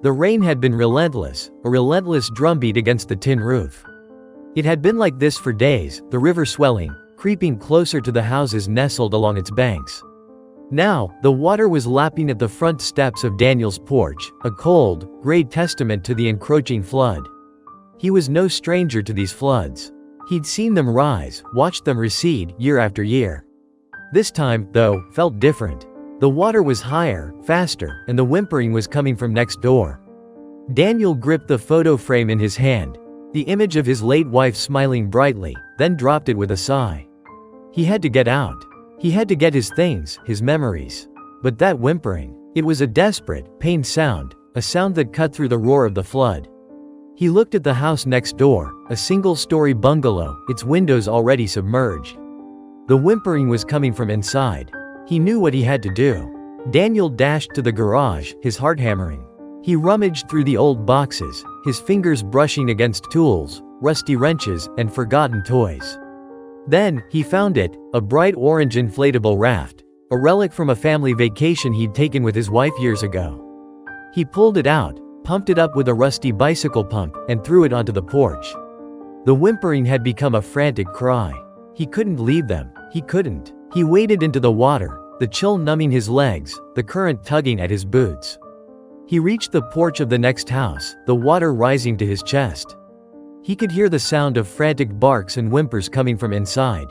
The rain had been relentless, a relentless drumbeat against the tin roof. It had been like this for days, the river swelling, creeping closer to the houses nestled along its banks. Now, the water was lapping at the front steps of Daniel's porch, a cold, gray testament to the encroaching flood. He was no stranger to these floods. He'd seen them rise, watched them recede, year after year. This time, though, felt different. The water was higher, faster, and the whimpering was coming from next door. Daniel gripped the photo frame in his hand, the image of his late wife smiling brightly, then dropped it with a sigh. He had to get out. He had to get his things, his memories. But that whimpering, it was a desperate, pained sound, a sound that cut through the roar of the flood. He looked at the house next door, a single-story bungalow, its windows already submerged. The whimpering was coming from inside. He knew what he had to do. Daniel dashed to the garage, his heart hammering. He rummaged through the old boxes, his fingers brushing against tools, rusty wrenches, and forgotten toys. Then, he found it, a bright orange inflatable raft, a relic from a family vacation he'd taken with his wife years ago. He pulled it out, pumped it up with a rusty bicycle pump, and threw it onto the porch. The whimpering had become a frantic cry. He couldn't leave them. He couldn't. He waded into the water, the chill numbing his legs, the current tugging at his boots. He reached the porch of the next house, the water rising to his chest. He could hear the sound of frantic barks and whimpers coming from inside.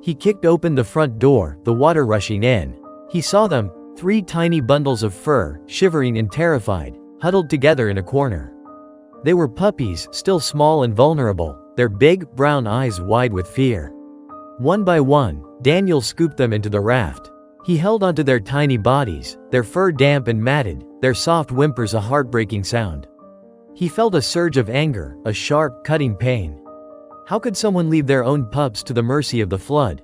He kicked open the front door, the water rushing in. He saw them, 3 tiny bundles of fur, shivering and terrified, huddled together in a corner. They were puppies, still small and vulnerable, their big, brown eyes wide with fear. One by one, Daniel scooped them into the raft. He held onto their tiny bodies, their fur damp and matted, their soft whimpers a heartbreaking sound. He felt a surge of anger, a sharp, cutting pain. How could someone leave their own pups to the mercy of the flood?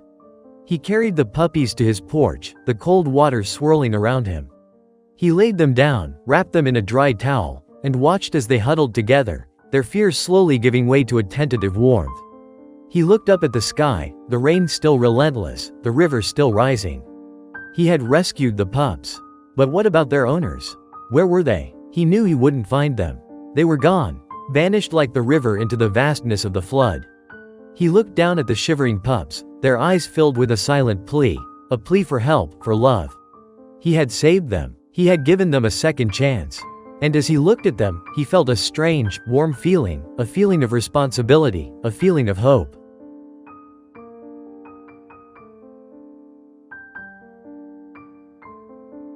He carried the puppies to his porch, the cold water swirling around him. He laid them down, wrapped them in a dry towel, and watched as they huddled together, their fears slowly giving way to a tentative warmth. He looked up at the sky, the rain still relentless, the river still rising. He had rescued the pups. But what about their owners? Where were they? He knew he wouldn't find them. They were gone, vanished like the river into the vastness of the flood. He looked down at the shivering pups, their eyes filled with a silent plea, a plea for help, for love. He had saved them. He had given them a second chance. And as he looked at them, he felt a strange, warm feeling, a feeling of responsibility, a feeling of hope.